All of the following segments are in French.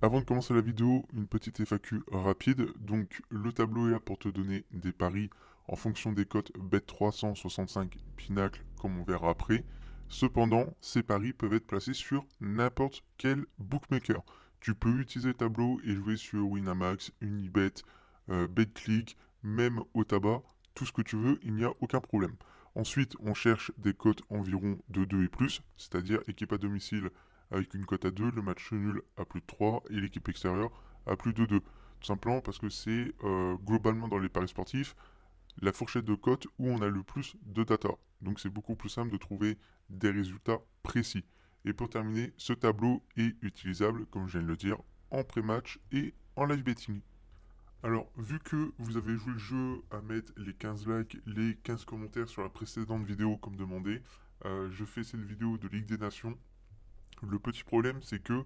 Avant de commencer la vidéo, une petite FAQ rapide. Donc, le tableau est là pour te donner des paris en fonction des cotes Bet365 Pinacle, comme on verra après. Cependant, ces paris peuvent être placés sur n'importe quel bookmaker. Tu peux utiliser le tableau et jouer sur Winamax, Unibet, BetClick, même au tabac, tout ce que tu veux, il n'y a aucun problème. Ensuite, on cherche des cotes environ de 2 et plus, c'est-à-dire équipe à domicile avec une cote à 2, le match nul à plus de 3 et l'équipe extérieure à plus de 2. Tout simplement parce que c'est globalement dans les paris sportifs la fourchette de cote où on a le plus de data. Donc c'est beaucoup plus simple de trouver des résultats précis. Et pour terminer, ce tableau est utilisable, comme je viens de le dire, en pré-match et en live betting. Alors, vu que vous avez joué le jeu à mettre les 15 likes, les 15 commentaires sur la précédente vidéo comme demandé, je fais cette vidéo de Ligue des Nations. Le petit problème, c'est que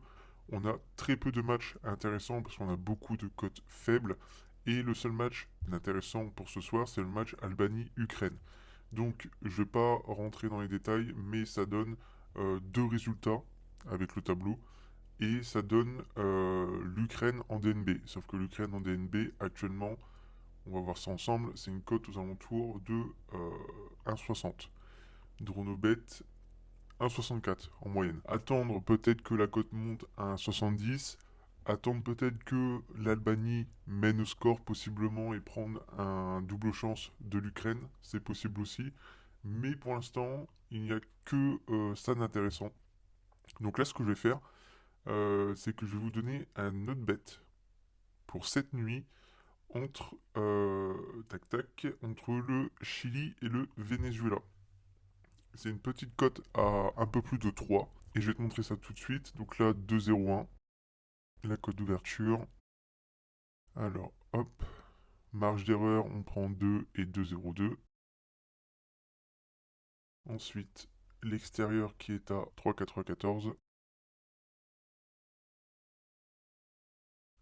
on a très peu de matchs intéressants parce qu'on a beaucoup de cotes faibles. Et le seul match intéressant pour ce soir, c'est le match Albanie-Ukraine. Donc, je ne vais pas rentrer dans les détails, mais ça donne deux résultats avec le tableau. Et ça donne l'Ukraine en DNB. Sauf que l'Ukraine en DNB, actuellement, on va voir ça ensemble, c'est une cote aux alentours de 1,60. Dronobet 1,64 en moyenne. Attendre peut-être que la cote monte à 1,70. Attendre peut-être que l'Albanie mène au score possiblement et prendre un double chance de l'Ukraine. C'est possible aussi. Mais pour l'instant, il n'y a que ça d'intéressant. Donc là, ce que je vais faire, c'est que je vais vous donner un autre bet pour cette nuit entre, tac tac, entre le Chili et le Venezuela. C'est une petite cote à un peu plus de 3. Et je vais te montrer ça tout de suite. Donc là, 2,01. La cote d'ouverture. Alors, hop. Marge d'erreur, on prend 2 et 2,02. Ensuite, l'extérieur qui est à 3,94.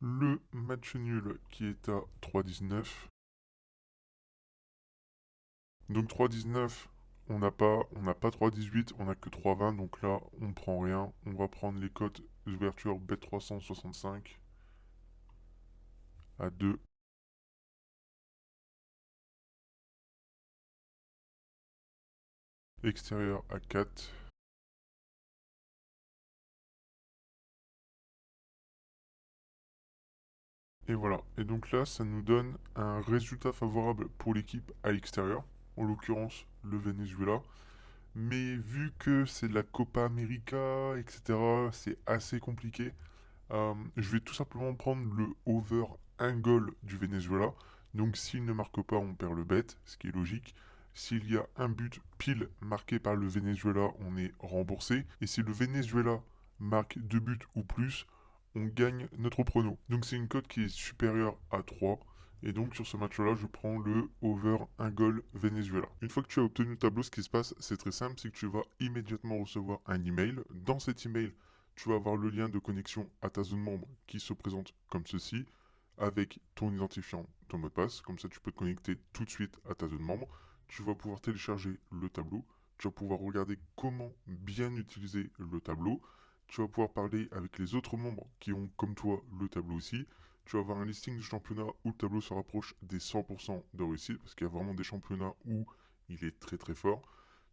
Le match nul qui est à 3,19. Donc 3,19, on n'a pas 3,18, on n'a que 3,20. Donc là, on prend rien. On va prendre les cotes d'ouverture Bet365 à 2. Extérieur à 4. Et voilà. Et donc là, ça nous donne un résultat favorable pour l'équipe à l'extérieur, en l'occurrence le Venezuela. Mais vu que c'est de la Copa América, etc., c'est assez compliqué. Je vais tout simplement prendre le over un goal du Venezuela. Donc s'il ne marque pas, on perd le bet, ce qui est logique. S'il y a un but pile marqué par le Venezuela, on est remboursé. Et si le Venezuela marque deux buts ou plus, on gagne notre prono. Donc c'est une cote qui est supérieure à 3. Et donc sur ce match-là, je prends le over un goal Venezuela. Une fois que tu as obtenu le tableau, ce qui se passe, c'est très simple, c'est que tu vas immédiatement recevoir un email. Dans cet email, tu vas avoir le lien de connexion à ta zone membre qui se présente comme ceci, avec ton identifiant, ton mot de passe. Comme ça, tu peux te connecter tout de suite à ta zone membre. Tu vas pouvoir télécharger le tableau. Tu vas pouvoir regarder comment bien utiliser le tableau. Tu vas pouvoir parler avec les autres membres qui ont, comme toi, le tableau aussi. Tu vas avoir un listing de championnats où le tableau se rapproche des 100% de réussite, parce qu'il y a vraiment des championnats où il est très très fort.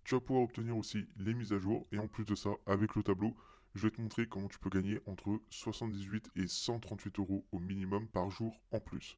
Tu vas pouvoir obtenir aussi les mises à jour, et en plus de ça, avec le tableau, je vais te montrer comment tu peux gagner entre 78 et 138 euros au minimum par jour en plus.